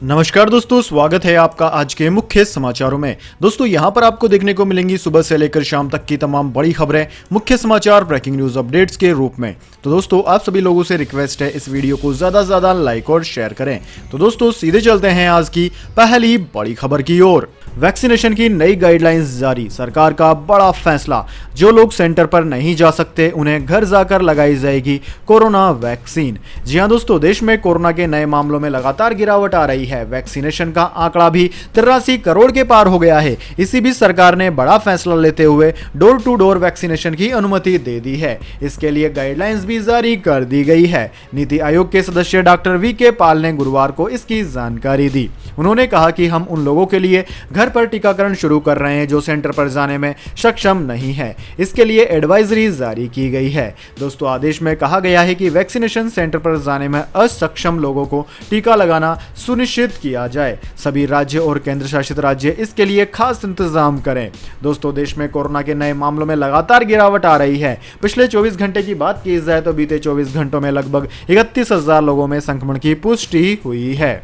नमस्कार दोस्तों, स्वागत है आपका आज के मुख्य समाचारों में। दोस्तों यहां पर आपको देखने को मिलेंगी सुबह से लेकर शाम तक की तमाम बड़ी खबरें, मुख्य समाचार, ब्रेकिंग न्यूज अपडेट्स के रूप में। तो दोस्तों आप सभी लोगों से रिक्वेस्ट है इस वीडियो को ज्यादा से ज्यादा लाइक और शेयर करें। तो दोस्तों सीधे चलते हैं आज की पहली बड़ी खबर की ओर। वैक्सीनेशन की नई गाइडलाइंस जारी, सरकार का बड़ा फैसला। जो लोग सेंटर पर नहीं जा सकते उन्हें घर जाकर लगाई जाएगी कोरोना वैक्सीन। जी हां दोस्तों, देश में कोरोना के नए मामलों में लगातार गिरावट आ रही है। वैक्सीनेशन का आंकड़ा भी 83 करोड़ के पार हो गया है। इसी बीच सरकार ने बड़ा फैसला लेते हुए डोर टू डोर वैक्सीनेशन की अनुमति दे दी है। इसके लिए गाइडलाइंस भी जारी कर दी गई है। नीति आयोग के सदस्य डॉक्टर वी.के. पॉल ने गुरुवार को इसकी जानकारी दी। उन्होंने कहा कि हम उन लोगों के लिए घर पर टीकाकरण शुरू कर रहे हैं जो सेंटर पर जाने में सक्षम नहीं है। इसके लिए एडवाइजरी जारी की गई है। दोस्तों आदेश में कहा गया है कि वैक्सीनेशन सेंटर पर जाने में असक्षम लोगों को टीका लगाना सुनिश्चित किया जाए। सभी राज्य और केंद्र शासित राज्य इसके लिए खास इंतजाम करें। दोस्तों देश में कोरोना के नए मामलों में लगातार गिरावट आ रही है। पिछले 24 घंटे की बात की जाए तो बीते 24 घंटों में लगभग 31,000 लोगों में संक्रमण की पुष्टि हुई है।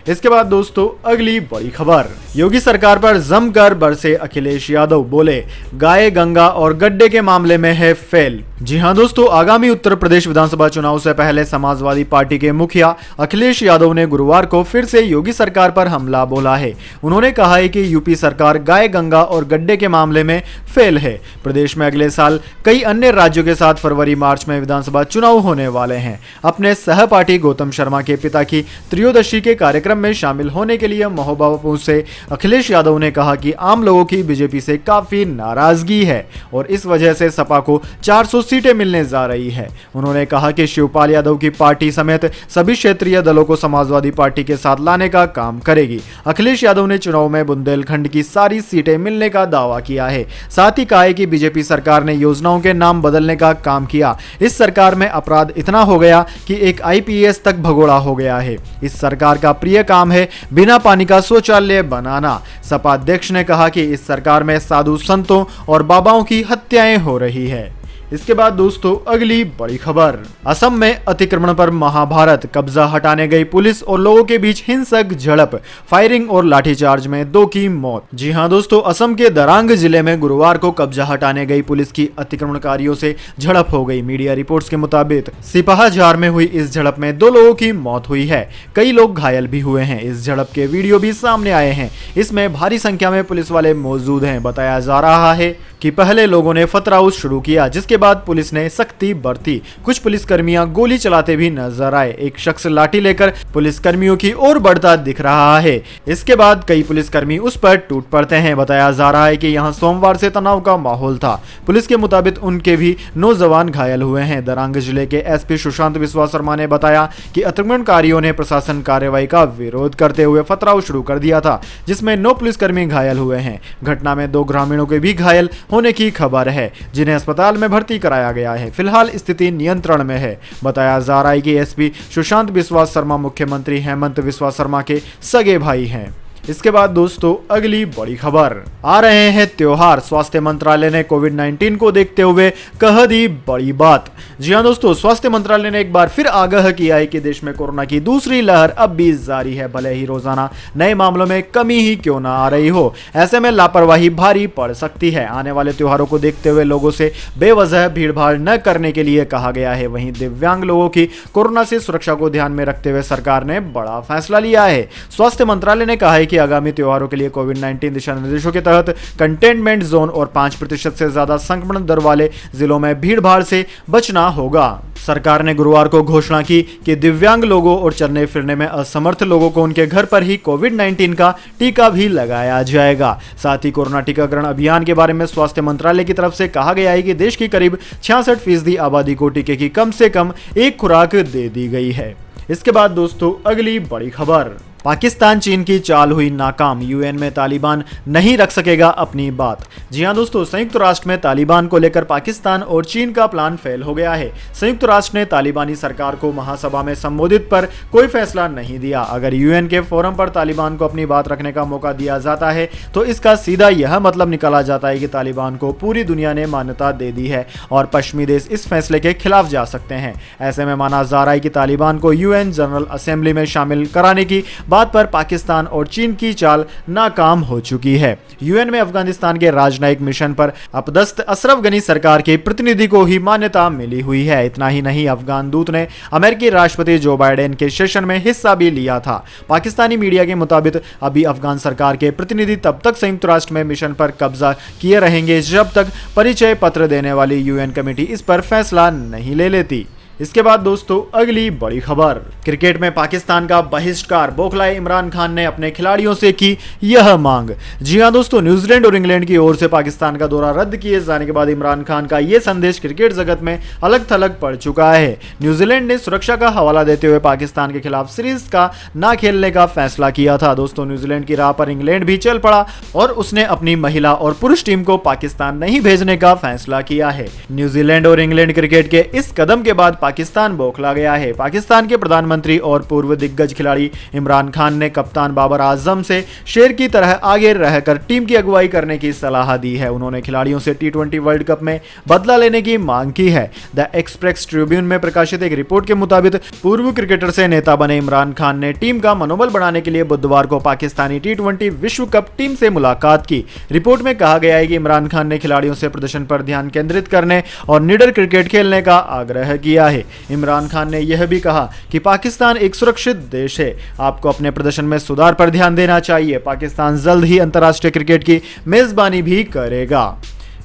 इसके बाद दोस्तों अगली बड़ी खबर, योगी सरकार पर जमकर बरसे अखिलेश यादव, बोले गाय गंगा और गड्ढे के मामले में है फेल। जी हां दोस्तों, आगामी उत्तर प्रदेश विधानसभा चुनाव से पहले समाजवादी पार्टी के मुखिया अखिलेश यादव ने गुरुवार को फिर से योगी सरकार पर हमला बोला है। उन्होंने कहा है कि यूपी सरकार गाय गंगा और गड्ढे के मामले में फेल है। प्रदेश में अगले साल कई अन्य राज्यों के साथ फरवरी मार्च में विधानसभा चुनाव होने वाले हैं। अपने सहपाठी गौतम शर्मा के पिता की त्रयोदशी के कार्यक्रम में शामिल होने के लिए महोबा बापू से अखिलेश यादव ने कहा कि आम लोगों की बीजेपी से काफी नाराजगी है और इस वजह से सपा को 400 सीटें मिलने जा रही है। उन्होंने कहा कि शिवपाल यादव की पार्टी समेत सभी क्षेत्रीय दलों को समाजवादी पार्टी के साथ लाने का काम करेगी। अखिलेश यादव ने चुनाव में बुंदेलखंड की सारी सीटें मिलने का दावा किया है। साथ ही कहा है कि बीजेपी सरकार ने योजनाओं के नाम बदलने का काम किया। इस सरकार में अपराध इतना हो गया कि एक IPS तक भगोड़ा हो गया है। इस सरकार का प्रिय काम है बिना पानी का शौचालय बनाना। सपा अध्यक्ष ने कहा कि इस सरकार में साधु संतों और बाबाओं की हत्याएं हो रही है। इसके बाद दोस्तों अगली बड़ी खबर, असम में अतिक्रमण पर महाभारत, कब्जा हटाने गई पुलिस और लोगों के बीच हिंसक झड़प, फायरिंग और लाठीचार्ज में 2 की मौत। जी हां दोस्तों, असम के दरांग जिले में गुरुवार को कब्जा हटाने गई पुलिस की अतिक्रमणकारियों से झड़प हो गई। मीडिया रिपोर्ट्स के मुताबिक सिपाहाजार में हुई इस झड़प में 2 लोगों की मौत हुई है। कई लोग घायल भी हुए हैं। इस झड़प के वीडियो भी सामने आए हैं। इसमें भारी संख्या में पुलिस वाले मौजूद हैं। बताया जा रहा है कि पहले लोगों ने फतराउस शुरू किया, जिसके बाद पुलिस ने सख्ती बरती। कुछ पुलिसकर्मियां गोली चलाते भी नजर आए। एक शख्स लाठी लेकर पुलिसकर्मियों की ओर बढ़ता दिख रहा है। इसके बाद कई पुलिसकर्मी उस पर टूट पड़ते हैं। बताया जा रहा है कि यहां सोमवार से तनाव का माहौल था। पुलिस के मुताबिक उनके भी 9 जवान घायल हुए हैं। दरांग जिले के SP सुशांत विश्वास शर्मा ने बताया कि अतिक्रमणकारियों ने प्रशासन कार्रवाई का विरोध करते हुए पथराव शुरू कर दिया था, जिसमें 9 पुलिसकर्मी घायल हुए हैं। घटना में 2 ग्रामीणों के भी घायल होने की खबर है, जिन्हें अस्पताल में भर्ती कराया गया है। फिलहाल स्थिति नियंत्रण में है। बताया जा रहा है कि SP सुशांत विश्वास शर्मा मुख्यमंत्री हेमंत विश्वास शर्मा के सगे भाई हैं। इसके बाद दोस्तों अगली बड़ी खबर, आ रहे हैं त्योहार, स्वास्थ्य मंत्रालय ने कोविड-19 को देखते हुए कह दी बड़ी बात। जी हां दोस्तों, स्वास्थ्य मंत्रालय ने एक बार फिर आगाह किया है कि देश में कोरोना की दूसरी लहर अब भी जारी है, भले ही रोजाना नए मामलों में कमी ही क्यों ना आ रही हो। ऐसे में लापरवाही भारी पड़ सकती है। आने वाले त्योहारों को देखते हुए लोगों से बेवजह भीड़भाड़ न करने के लिए कहा गया है। वहीं दिव्यांग लोगों की कोरोना से सुरक्षा को ध्यान में रखते हुए सरकार ने बड़ा फैसला लिया है। स्वास्थ्य मंत्रालय ने कहा है कि आगामी त्योहारों के लिए कोविड-19 दिशा निर्देशों के तहत कंटेनमेंट जोन और 5% से ज्यादा संक्रमण दर वाले जिलों में भीड़भाड़ से बचना होगा। सरकार ने गुरुवार को घोषणा की कि दिव्यांग लोगों और चलने फिरने में असमर्थ लोगों को उनके घर पर ही कोविड-19 का टीका भी लगाया जाएगा। साथ ही कोरोना टीकाकरण अभियान के बारे में स्वास्थ्य मंत्रालय की तरफ से कहा गया है कि देश की करीब 66% आबादी को टीके की कम से कम 1 खुराक दे दी गई है। इसके बाद दोस्तों अगली बड़ी खबर, पाकिस्तान चीन की चाल हुई नाकाम, UN में तालिबान नहीं रख सकेगा अपनी बात। जी हां दोस्तों, संयुक्त राष्ट्र में तालिबान को लेकर पाकिस्तान और चीन का प्लान फेल हो गया है। संयुक्त राष्ट्र ने तालिबानी सरकार को महासभा में संबोधित पर कोई फैसला नहीं दिया। अगर UN के फोरम पर तालिबान को अपनी बात रखने का मौका दिया जाता है तो इसका सीधा यह मतलब निकाला जाता है कि तालिबान को पूरी दुनिया ने मान्यता दे दी है और पश्चिमी देश इस फैसले के खिलाफ जा सकते हैं। ऐसे में माना जा रहा है कि तालिबान को UN जनरल असेंबली में शामिल कराने की बात पर पाकिस्तान और चीन की चाल नाकाम हो चुकी है। यूएन में अफगानिस्तान के राजनयिक मिशन पर अपदस्थ अशरफ गनी सरकार के प्रतिनिधि को ही मान्यता मिली हुई है। इतना ही नहीं, अफगान दूत ने अमेरिकी राष्ट्रपति जो बाइडेन के सेशन में हिस्सा भी लिया था। पाकिस्तानी मीडिया के मुताबिक अभी अफगान सरकार के प्रतिनिधि तब तक संयुक्त राष्ट्र में मिशन पर कब्जा किए रहेंगे जब तक परिचय पत्र देने वाली यूएन कमेटी इस पर फैसला नहीं ले लेती। इसके बाद दोस्तों अगली बड़ी खबर, क्रिकेट में पाकिस्तान का बहिष्कार, बौखलाए इमरान खान ने अपने खिलाड़ियों से की यह मांग। जी हां दोस्तों, न्यूजीलैंड और इंग्लैंड की ओर से पाकिस्तान का दौरा रद्द किए जाने के बाद इमरान खान का यह संदेश क्रिकेट जगत में अलग थलग पड़ चुका है। न्यूजीलैंड ने सुरक्षा का हवाला देते हुए पाकिस्तान के खिलाफ सीरीज का ना खेलने का फैसला किया था। दोस्तों न्यूजीलैंड की राह पर इंग्लैंड भी चल पड़ा और उसने अपनी महिला और पुरुष टीम को पाकिस्तान नहीं भेजने का फैसला किया है। न्यूजीलैंड और इंग्लैंड क्रिकेट के इस कदम के बाद पाकिस्तान बौखला गया है। पाकिस्तान के प्रधानमंत्री और पूर्व दिग्गज खिलाड़ी इमरान खान ने कप्तान बाबर आजम से शेर की तरह आगे रहकर टीम की अगुवाई करने की सलाह दी है। उन्होंने खिलाड़ियों से टी20 वर्ल्ड कप में बदला लेने की मांग की है। द एक्सप्रेस ट्रिब्यून में प्रकाशित एक रिपोर्ट के मुताबिक पूर्व क्रिकेटर से नेता बने इमरान खान ने टीम का मनोबल बढ़ाने के लिए बुधवार को पाकिस्तानी टी20 विश्व कप टीम से मुलाकात की। रिपोर्ट में कहा गया है कि इमरान खान ने खिलाड़ियों से प्रदर्शन पर ध्यान केंद्रित करने और निडर क्रिकेट खेलने का आग्रह किया है। इमरान खान ने यह भी कहा कि पाकिस्तान एक सुरक्षित देश है, आपको अपने प्रदर्शन में सुधार पर ध्यान देना चाहिए। पाकिस्तान जल्द ही अंतर्राष्ट्रीय क्रिकेट की मेजबानी भी करेगा।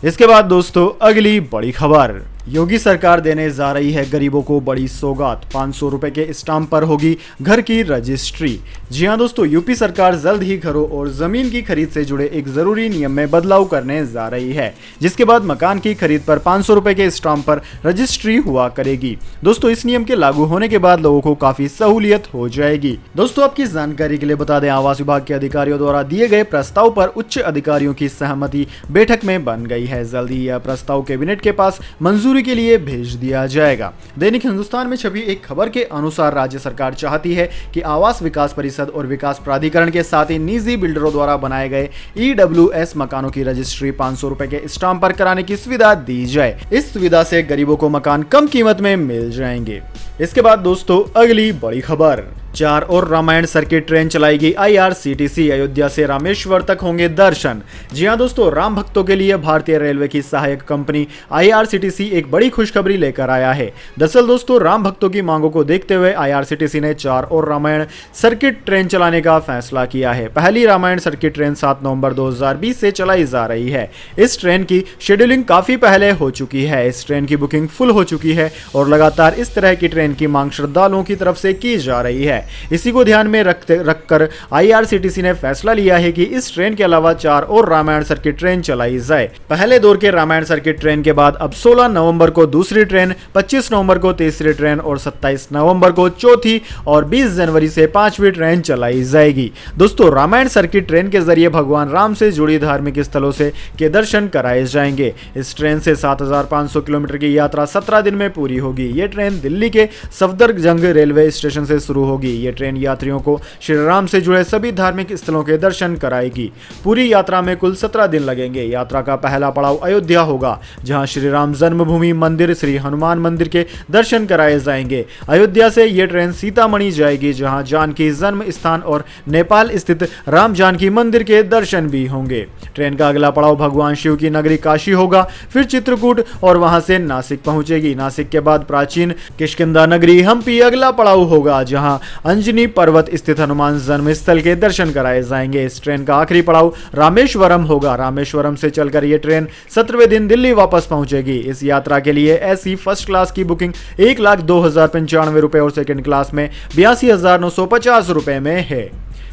इसके बाद दोस्तों अगली बड़ी खबर, योगी सरकार देने जा रही है गरीबों को बड़ी सौगात, 500 रुपए के स्टाम्प पर होगी घर की रजिस्ट्री। जी हां दोस्तों, यूपी सरकार जल्द ही घरों और जमीन की खरीद से जुड़े एक जरूरी नियम में बदलाव करने जा रही है, जिसके बाद मकान की खरीद पर 500 रुपए के स्टाम्प पर रजिस्ट्री हुआ करेगी। दोस्तों इस नियम के लागू होने के बाद लोगों को काफी सहूलियत हो जाएगी। दोस्तों आपकी जानकारी के लिए बता दें, आवास विभाग के अधिकारियों द्वारा दिए गए प्रस्ताव पर उच्च अधिकारियों की सहमति बैठक में बन गई है। जल्द ही यह प्रस्ताव कैबिनेट के पास मंजूरी के लिए भेज दिया जाएगा। दैनिक हिंदुस्तान में छपी एक खबर के अनुसार राज्य सरकार चाहती है कि आवास विकास परिषद और विकास प्राधिकरण के साथ ही निजी बिल्डरों द्वारा बनाए गए EWS मकानों की रजिस्ट्री 500 रुपए के स्टाम्प पर कराने की सुविधा दी जाए। इस सुविधा से गरीबों को मकान कम कीमत में मिल जाएंगे। इसके बाद दोस्तों अगली बड़ी खबर, 4 और रामायण सर्किट ट्रेन चलाएगी IRCTC, अयोध्या से रामेश्वर तक होंगे दर्शन। जी हां दोस्तों, राम भक्तों के लिए भारतीय रेलवे की सहायक कंपनी IRCTC एक बड़ी खुशखबरी लेकर आया है। दरअसल दोस्तों राम भक्तों की मांगों को देखते हुए IRCTC ने 4 और रामायण सर्किट ट्रेन चलाने का फैसला किया है। पहली रामायण सर्किट ट्रेन 7 नवंबर 2020 से चलाई जा रही है। इस ट्रेन की शेड्यूलिंग काफी पहले हो चुकी है। इस ट्रेन की बुकिंग फुल हो चुकी है और लगातार इस तरह की ट्रेन की मांग श्रद्धालुओं की तरफ से की जा रही है। इसी को ध्यान में रखकर IRCTC ने फैसला लिया है कि इस ट्रेन के अलावा 4 और रामायण सर्किट ट्रेन चलाई जाए। पहले दौर के रामायण सर्किट ट्रेन के बाद अब 16 नवंबर को दूसरी ट्रेन, 25 नवंबर को तीसरी ट्रेन और 27 नवंबर को चौथी और 20 जनवरी से 5वीं ट्रेन चलाई जाएगी। दोस्तों रामायण सर्किट ट्रेन के जरिए भगवान राम से जुड़ी धार्मिक स्थलों से के दर्शन कराए जाएंगे। इस ट्रेन से 7500 किलोमीटर की यात्रा 17 दिन में पूरी होगी। ये ट्रेन दिल्ली के सफदरजंग रेलवे स्टेशन से शुरू होगी। ये ट्रेन यात्रियों को श्री राम से जुड़े सभी धार्मिक स्थलों के दर्शन कराएगी। पूरी यात्रा में कुल 17 दिन लगेंगे। यात्रा का पहला पड़ाव अयोध्या होगा, जहां श्री राम जन्मभूमि मंदिर, श्री हनुमान मंदिर के दर्शन कराए जाएंगे। अयोध्या से यह ट्रेन सीतामढ़ी जाएगी, जहां जानकी जन्म स्थान और नेपाल स्थित राम जानकी मंदिर के दर्शन भी होंगे। ट्रेन का अगला पड़ाव भगवान शिव की नगरी काशी होगा, फिर चित्रकूट और वहां से नासिक पहुंचेगी। नासिक के बाद प्राचीन किष्किंधा नगरी हम्पी अगला पड़ाव होगा, जहां अंजनी पर्वत स्थित हनुमान जन्म स्थल के दर्शन कराए जाएंगे। इस ट्रेन का आखिरी पड़ाव रामेश्वरम होगा। रामेश्वरम से चलकर यह ट्रेन 17वें दिन दिल्ली वापस पहुंचेगी। इस यात्रा के लिए एसी फर्स्ट क्लास की बुकिंग 1,02,095 रुपए और सेकंड क्लास में 82,950 रुपए में है।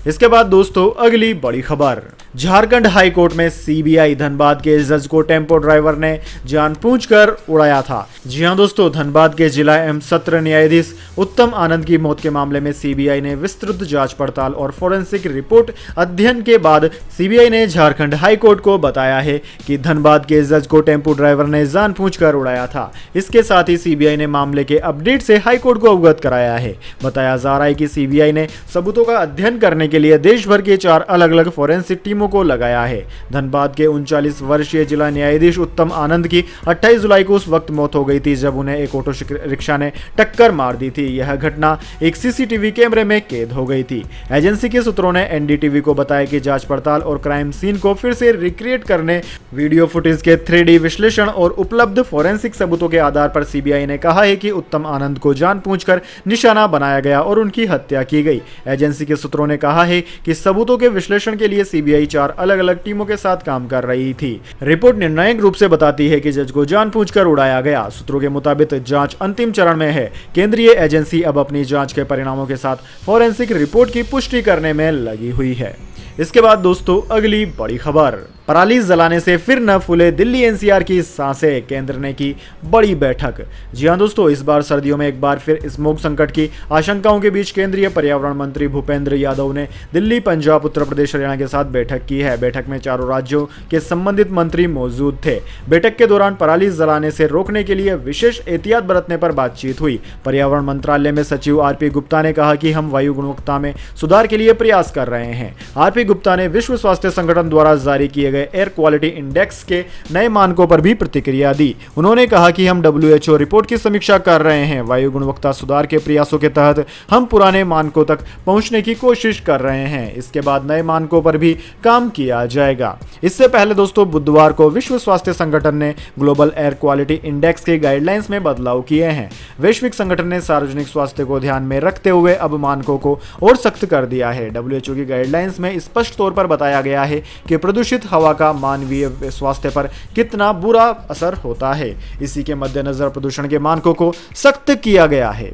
इसके बाद दोस्तों अगली बड़ी खबर, झारखंड हाई कोर्ट में सीबीआई धनबाद के जज को टेम्पो ड्राइवर ने जानबूझकर उड़ाया था। जी हां दोस्तों, धनबाद के जिला एवं सत्र न्यायाधीश उत्तम आनंद की मौत के मामले में सीबीआई ने विस्तृत जांच पड़ताल और फोरेंसिक रिपोर्ट अध्ययन के बाद सीबीआई ने झारखंड हाई कोर्ट को बताया है कि धनबाद के जज को टेम्पो ड्राइवर ने जानबूझकर उड़ाया था। इसके साथ ही सीबीआई ने मामले के अपडेट से हाई कोर्ट को अवगत कराया है। बताया जा रहा है कि सीबीआई ने सबूतों का अध्ययन करने के लिए देश भर के 4 अलग अलग फोरेंसिक टीमों टीमों को लगाया है। धनबाद के 39 वर्षीय जिला न्यायाधीश उत्तम आनंद की 28 जुलाई को उस वक्त मौत हो गई थी जब उन्हें एक ऑटो रिक्शा ने टक्कर मार दी थी। यह घटना एक सीसीटीवी कैमरे में कैद हो गई थी। एजेंसी के सूत्रों ने एनडीटीवी को बताया कि जांच पड़ताल और क्राइम सीन को फिर से रिक्रिएट करने, वीडियो फुटेज के 3D विश्लेषण और उपलब्ध फोरेंसिक सबूतों के आधार पर सीबीआई ने कहा है कि उत्तम आनंद को जानबूझकर निशाना बनाया गया और उनकी हत्या की गई। एजेंसी के सूत्रों ने कहा है कि सबूतों के विश्लेषण के लिए सीबीआई 4 अलग-अलग टीमों के साथ काम कर रही थी। रिपोर्ट निर्णायक रूप से बताती है कि जज को जानबूझकर उड़ाया गया। सूत्रों के मुताबिक जांच अंतिम चरण में है। केंद्रीय एजेंसी अब अपनी जांच के परिणामों के साथ फोरेंसिक रिपोर्ट की पुष्टि करने में लगी हुई है। इसके बाद दोस्तों अगली बड़ी खबर, पराली जलाने से फिर न फूले दिल्ली एनसीआर की सांसें, केंद्र ने की बड़ी बैठक। जी हां दोस्तों, इस बार सर्दियों में एक बार फिर स्मोक संकट की आशंकाओं के बीच केंद्रीय पर्यावरण मंत्री भूपेंद्र यादव ने दिल्ली, पंजाब, उत्तर प्रदेश, हरियाणा के साथ बैठक की है। बैठक में चारों राज्यों के संबंधित मंत्री मौजूद थे। बैठक के दौरान पराली जलाने से रोकने के लिए विशेष एहतियात बरतने पर बातचीत हुई। पर्यावरण मंत्रालय में सचिव आरपी गुप्ता ने कहा कि हम वायु गुणवत्ता में सुधार के लिए प्रयास कर रहे हैं। आरपी गुप्ता ने विश्व स्वास्थ्य संगठन द्वारा जारी किए गए एयर क्वालिटी इंडेक्स के नए मानकों पर भी प्रतिक्रिया दी। उन्होंने कहा कि हम WHO रिपोर्ट की समीक्षा कर रहे हैं। वायु गुणवत्ता सुधार के प्रयासों के तहत हम पुराने मानकों तक पहुंचने की कोशिश कर रहे हैं। इसके बाद नए मानकों पर भी काम किया जाएगा। इससे पहले दोस्तों बुधवार को विश्व स्वास्थ्य संगठन ने ग्लोबल एयर क्वालिटी इंडेक्स के गाइडलाइंस में बदलाव किए हैं। वैश्विक संगठन ने सार्वजनिक स्वास्थ्य को ध्यान में रखते हुए अब मानकों को और सख्त कर दिया है। WHO की गाइडलाइंस में स्पष्ट तौर पर बताया गया है कि प्रदूषित हवा का मानवीय स्वास्थ्य पर कितना बुरा असर होता है। इसी के मद्देनजर प्रदूषण के मानकों को सख्त किया गया है।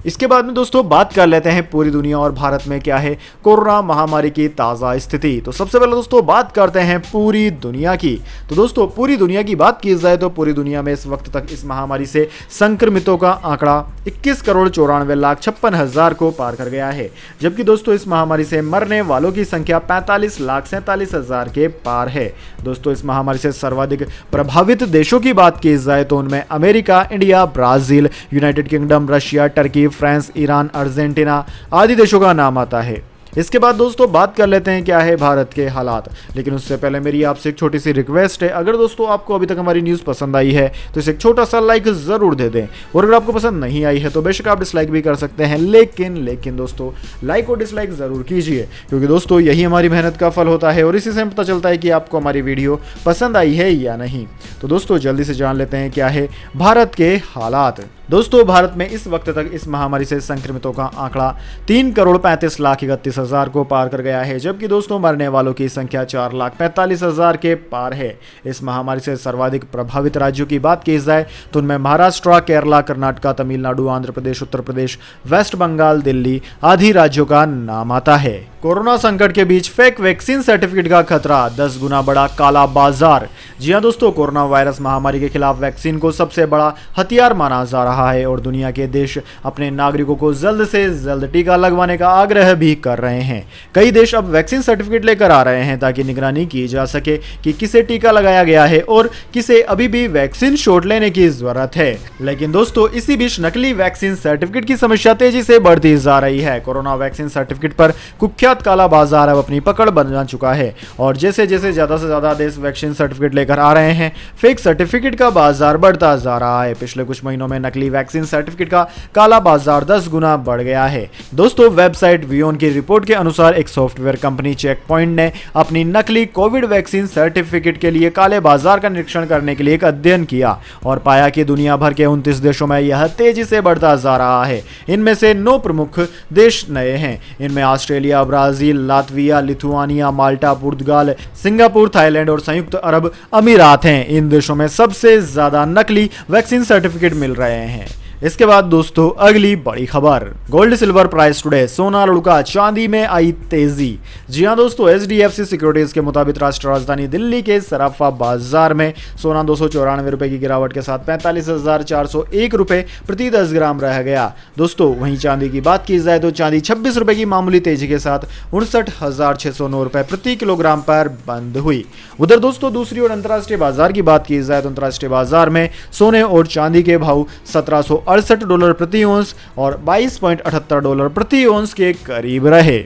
इसके बाद में दोस्तों बात कर लेते हैं पूरी दुनिया और भारत में क्या है कोरोना महामारी की ताज़ा स्थिति। तो सबसे पहले दोस्तों बात करते हैं पूरी दुनिया की। तो दोस्तों पूरी दुनिया की बात की जाए तो पूरी दुनिया में इस वक्त तक इस महामारी से संक्रमितों का आंकड़ा 21,94,56,000 को पार कर गया है। जबकि दोस्तों इस महामारी से मरने वालों की संख्या 45,47,000 के पार है। दोस्तों इस महामारी से सर्वाधिक प्रभावित देशों की बात की जाए तो उनमें America, India, Brazil, United kingdom, Russia, Turkey, France, Iran, Argentina आदि देशों का नाम आता है। इसके बाद दोस्तों बात कर लेते हैं क्या है भारत के हालात। लेकिन उससे पहले मेरी आपसे एक छोटी सी रिक्वेस्ट है, अगर दोस्तों आपको अभी तक हमारी न्यूज़ पसंद आई है तो इसे एक छोटा सा लाइक ज़रूर दे दें, और अगर आपको पसंद नहीं आई है तो बेशक आप डिसलाइक भी कर सकते हैं। लेकिन दोस्तों लाइक और डिसलाइक ज़रूर कीजिए, क्योंकि दोस्तों यही हमारी मेहनत का फल होता है और इसी से पता चलता है कि आपको हमारी वीडियो पसंद आई है या नहीं। तो दोस्तों जल्दी से जान लेते हैं क्या है भारत के हालात। दोस्तों भारत में इस वक्त तक इस महामारी से संक्रमितों का आंकड़ा 3,35,31,000 को पार कर गया है। जबकि दोस्तों मरने वालों की संख्या 4,45,000 के पार है। इस महामारी से सर्वाधिक प्रभावित राज्यों की बात की जाए तो उनमें महाराष्ट्र, केरला, कर्नाटक, तमिलनाडु, आंध्र प्रदेश, उत्तर प्रदेश, वेस्ट बंगाल, दिल्ली आदि राज्यों का नाम आता है। कोरोना संकट के बीच फेक वैक्सीन सर्टिफिकेट का खतरा, 10 गुना बड़ा काला बाजार। जी हां दोस्तों, कोरोना वायरस महामारी के खिलाफ वैक्सीन को सबसे बड़ा हथियार माना जा रहा है और दुनिया के देश अपने नागरिकों को जल्द से जल्द टीका लगवाने का आग्रह भी कर रहे हैं। कई देश अब वैक्सीन सर्टिफिकेट लेकर आ रहे हैं ताकि निगरानी की जा सके कि किसे टीका लगाया गया है और किसे अभी भी वैक्सीन शॉट लेने की जरूरत है। लेकिन दोस्तों इसी बीच नकली वैक्सीन सर्टिफिकेट की समस्या तेजी से बढ़ती जा रही है। कोरोना वैक्सीन सर्टिफिकेट पर कुख्यात काला बाजार अब अपनी पकड़ बना चुका है और जैसे जैसे ज्यादा से ज्यादा देश वैक्सीन सर्टिफिकेट लेकर आ रहे हैं, फेक सर्टिफिकेट का बाजार बढ़ता जा रहा है। पिछले कुछ महीनों में नकली वैक्सीन सर्टिफिकेट का काला बाजार 10 गुना बढ़ गया है। दोस्तों वेबसाइट वियोन की रिपोर्ट के अनुसार एक सॉफ्टवेयर कंपनी चेक पॉइंट ने अपनी नकली कोविड वैक्सीन सर्टिफिकेट के लिए काले बाजार का निरीक्षण करने के लिए एक अध्ययन किया और पाया कि दुनिया भर के 29 देशों में यह तेजी से बढ़ता जा रहा है। इनमें से 9 प्रमुख देश नए हैं। इनमें ऑस्ट्रेलिया, ब्राजील, लातविया, लिथुआनिया, माल्टा, पुर्तगाल, सिंगापुर, थाईलैंड और संयुक्त अरब अमीरात हैं। इन देशों में सबसे ज्यादा नकली वैक्सीन सर्टिफिकेट मिल रहे हैं। इसके बाद दोस्तों अगली बड़ी खबर, गोल्ड सिल्वर प्राइस टुडे, सोना लुढ़का, चांदी में आई तेजी। जी हां दोस्तों, HDFC सिक्योरिटीज के मुताबिक राष्ट्रीय राजधानी दिल्ली के सराफा बाजार में सोना 294 रुपए की गिरावट के साथ 45,401 रुपए प्रति 10 ग्राम रह गया। दोस्तों वहीं चांदी की बात की जाए तो चांदी 26 रुपए की मामूली तेजी के साथ 59,609 रुपए प्रति किलोग्राम पर बंद हुई। उधर दोस्तों दूसरी ओर अंतर्राष्ट्रीय बाजार की बात की जाए तो अंतर्राष्ट्रीय बाजार में सोने और चांदी के भाव $1768 प्रति औंस और $22.78 प्रति औंस के करीब रहे।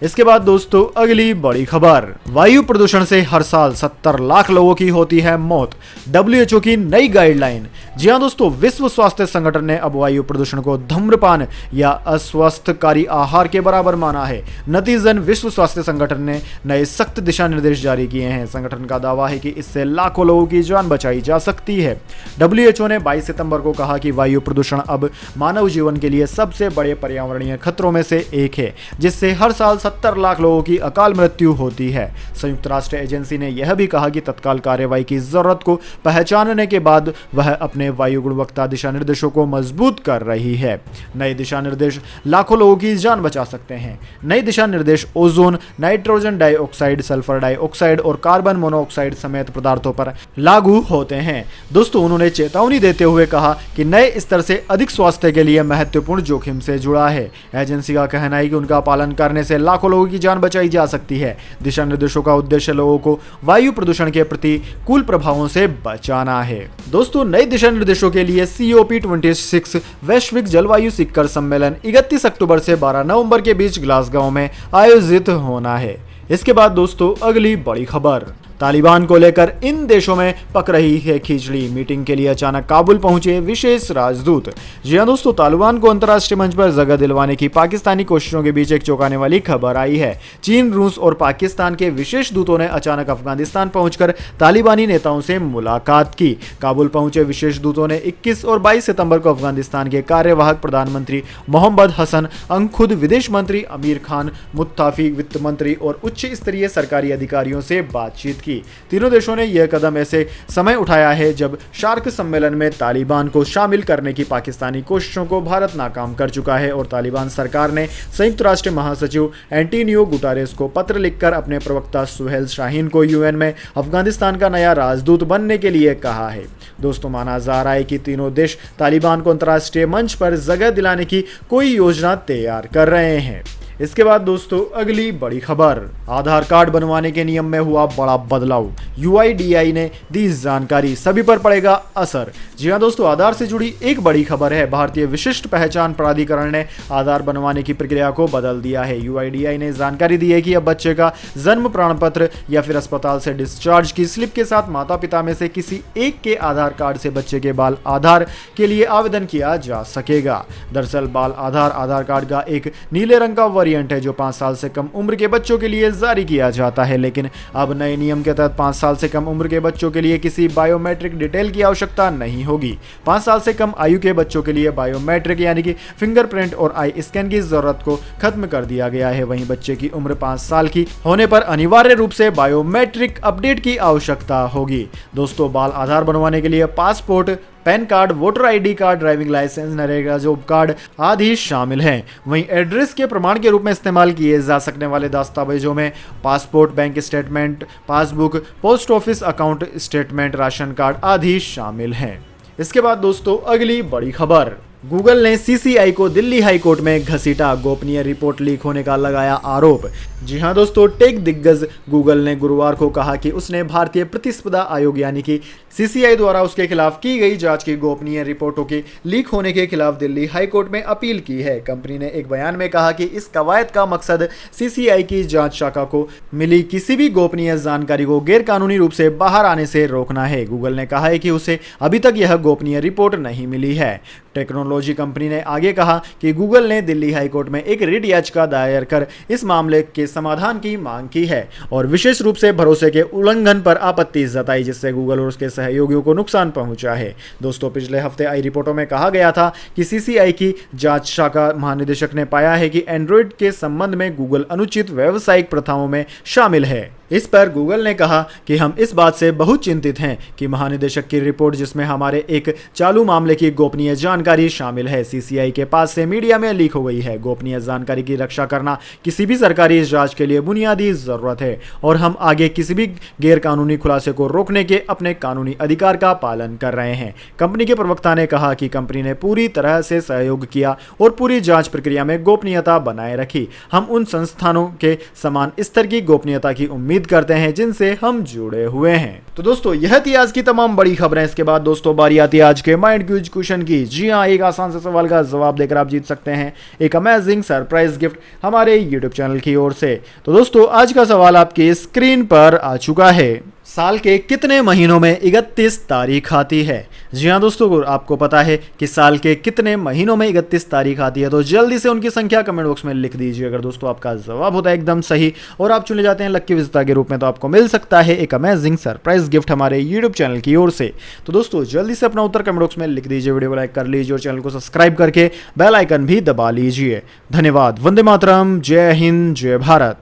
इसके बाद दोस्तों अगली बड़ी खबर, वायु प्रदूषण से हर साल 70 लाख लोगों की होती है मौत, डब्ल्यूएचओ की नई गाइडलाइन। जी हां दोस्तों, विश्व स्वास्थ्य संगठन ने अब वायु प्रदूषण को धूम्रपान या अस्वस्थकारी आहार के बराबर माना है। नतीजन विश्व स्वास्थ्य संगठन ने नए सख्त दिशा निर्देश जारी किए हैं। संगठन का दावा है कि इससे लाखों लोगों की जान बचाई जा सकती है। डब्ल्यूएचओ ने 22 सितंबर को कहा कि वायु प्रदूषण अब मानव जीवन के लिए सबसे बड़े पर्यावरणीय खतरों में से एक है, जिससे हर साल 70 लाख लोगों की अकाल मृत्यु होती है। संयुक्त राष्ट्र एजेंसी ने यह भी कहा कि तत्काल कार्रवाई की जरूरत को पहचानने के बाद वह अपने वायु गुणवत्ता दिशा निर्देशों को मजबूत कर रही है। नए दिशा निर्देश लाखों लोगों की जान बचा सकते हैं। नए दिशा निर्देश ozone, nitrogen dioxide, sulphur dioxide और कार्बन मोनोऑक्साइड समेत पदार्थों पर लागू होते हैं। दोस्तों, उन्होंने चेतावनी देते हुए कहा कि नए स्तर से अधिक स्वास्थ्य के लिए महत्वपूर्ण जोखिम से जुड़ा है। एजेंसी का कहना है कि उनका पालन करने से लाखों लोगों की जान बचाई जा सकती है। दिशा निर्देशों का उद्देश्य लोगों को वायु प्रदूषण के प्रतिकूल प्रभावों से बचाना है। दोस्तों, नए दिशा निर्देशों के लिए COP26 वैश्विक जलवायु शिखर सम्मेलन 31 अक्टूबर से 12 नवंबर के बीच ग्लासगो में आयोजित होना है। इसके बाद दोस्तों अगली बड़ी खबर, तालिबान को लेकर इन देशों में पक रही है खिचड़ी। मीटिंग के लिए अचानक काबुल पहुंचे विशेष राजदूत। जी हां दोस्तों, तालिबान को अंतर्राष्ट्रीय मंच पर जगह दिलवाने की पाकिस्तानी कोशिशों के बीच एक चौंकाने वाली खबर आई है। चीन, रूस और पाकिस्तान के विशेष दूतों ने अचानक अफगानिस्तान पहुंचकर तालिबानी नेताओं से मुलाकात की। काबुल पहुंचे विशेष दूतों ने 21 और 22 सितंबर को अफगानिस्तान के कार्यवाहक प्रधानमंत्री मोहम्मद हसन, अंगखुद विदेश मंत्री आमिर खान, मुत्ताफिक वित्त मंत्री और उच्च स्तरीय सरकारी अधिकारियों से बातचीत की। तीनों देशों ने यह कदम ऐसे समय उठाया है जब शार्क सम्मेलन में तालिबान को शामिल करने की पाकिस्तानी कोशिशों को भारत नाकाम कर चुका है और तालिबान सरकार ने संयुक्त राष्ट्र महासचिव एंटोनियो गुटेरेस को पत्र लिखकर अपने प्रवक्ता सुहेल शाहीन को UN में अफगानिस्तान का नया राजदूत बनने के लिए कहा है। दोस्तों, माना जा रहा है कि तीनों देश तालिबान को अंतर्राष्ट्रीय मंच पर जगह दिलाने की कोई योजना तैयार कर रहे हैं। इसके बाद दोस्तों अगली बड़ी खबर, आधार कार्ड बनवाने के नियम में हुआ बड़ा बदलाव। UIDAI ने दी जानकारी, सभी पर पड़ेगा असर। जी हां दोस्तों, आधार से जुड़ी एक बड़ी खबर है। भारतीय विशिष्ट पहचान प्राधिकरण ने आधार बनवाने की प्रक्रिया को बदल दिया है। UIDAI ने जानकारी दी है कि अब बच्चे का जन्म प्रमाण पत्र या फिर अस्पताल से डिस्चार्ज की स्लिप के साथ माता पिता में से किसी एक के आधार कार्ड से बच्चे के बाल आधार के लिए आवेदन किया जा सकेगा। दरअसल बाल आधार कार्ड का एक नीले रंग का है जो 5 साल से कम उम्र के बच्चों के लिए जारी किया जाता है, लेकिन अब नए नियम के तहत 5 साल से कम उम्र के बच्चों के लिए किसी बायोमेट्रिक डिटेल की आवश्यकता नहीं होगी। 5 साल से कम आयु के बच्चों के लिए बायोमेट्रिक यानी कि फिंगरप्रिंट और आई स्कैन की जरूरत को खत्म कर दिया गया है। वहीं बच्चे की उम्र 5 साल की होने पर अनिवार्य रूप से बायोमेट्रिक अपडेट की आवश्यकता होगी। दोस्तों, बाल आधार बनवाने के लिए passport, PAN card, voter ID card, driving licence, NREGA job card आदि शामिल हैं। वहीं एड्रेस के प्रमाण के रूप में इस्तेमाल किए जा सकने वाले दस्तावेजों में passport, bank statement, passbook, post office account statement, ration card आदि शामिल हैं। इसके बाद दोस्तों अगली बड़ी खबर, गूगल ने CCI को दिल्ली हाई कोर्ट में घसीटा, गोपनीय रिपोर्ट लीक होने का लगाया आरोप। जी हां दोस्तों, टेक दिग्गज गूगल ने गुरुवार को कहा कि उसने भारतीय प्रतिस्पर्धा आयोग यानी कि CCI द्वारा उसके खिलाफ की गई जांच की गोपनीय रिपोर्टों के लीक होने के खिलाफ दिल्ली हाई कोर्ट में अपील की है। कंपनी ने एक बयान में कहा कि इस कवायद का मकसद CCI की जांच शाखा को मिली किसी भी गोपनीय जानकारी को गैरकानूनी रूप से बाहर आने से रोकना है। गूगल ने कहा है कि उसे अभी तक यह गोपनीय रिपोर्ट नहीं मिली है। टेक्नोलॉजी कंपनी ने आगे कहा कि गूगल ने दिल्ली हाई कोर्ट में एक रिट याचिका दायर कर इस मामले के समाधान की मांग की है और विशेष रूप से भरोसे के उल्लंघन पर आपत्ति जताई, जिससे गूगल और उसके सहयोगियों को नुकसान पहुंचा है। दोस्तों, पिछले हफ्ते आई रिपोर्टों में कहा गया था कि CCI की जांच शाखा महानिदेशक ने पाया है कि एंड्रॉइड के संबंध में गूगल अनुचित व्यावसायिक प्रथाओं में शामिल है। इस पर गूगल ने कहा कि हम इस बात से बहुत चिंतित हैं कि महानिदेशक की रिपोर्ट, जिसमें हमारे एक चालू मामले की गोपनीय जानकारी शामिल है, CCI के पास से मीडिया में लीक हो गई है। गोपनीय जानकारी की रक्षा करना किसी भी सरकारी जांच के लिए बुनियादी जरूरत है और हम आगे किसी भी गैरकानूनी खुलासे को रोकने के अपने कानूनी अधिकार का पालन कर रहे हैं। कंपनी के प्रवक्ता ने कहा कि कंपनी ने पूरी तरह से सहयोग किया और पूरी जांच प्रक्रिया में गोपनीयता बनाए रखी। हम उन संस्थानों के समान स्तर की गोपनीयता की उम्मीद उम्मीद करते हैं जिनसे हम जुड़े हुए हैं। तो दोस्तों यह थी आज की तमाम बड़ी खबरें। इसके बाद दोस्तों बारी आती है आज के माइंड क्यूज क्वेश्चन की। जी हाँ, एक आसान से सवाल का जवाब देकर आप जीत सकते हैं एक अमेजिंग सरप्राइज गिफ्ट हमारे यूट्यूब चैनल की ओर से। तो दोस्तों आज का सवाल आपकी स्क्रीन पर आ चुका है। साल के कितने महीनों में 31 तारीख आती है? जी हाँ दोस्तों, आपको पता है कि साल के कितने महीनों में 31 तारीख आती है? तो जल्दी से उनकी संख्या कमेंट बॉक्स में लिख दीजिए। अगर दोस्तों आपका जवाब होता है एकदम सही और आप चुने जाते हैं लक्की विजेता के रूप में, तो आपको मिल सकता है एक अमेजिंग सरप्राइज गिफ्ट हमारे यूट्यूब चैनल की ओर से। तो दोस्तों जल्दी से अपना उत्तर कमेंट बॉक्स में लिख दीजिए, वीडियो को लाइक कर लीजिए और चैनल को सब्सक्राइब करके बेल आइकन भी दबा लीजिए। धन्यवाद। वंदे मातरम। जय हिंद, जय भारत।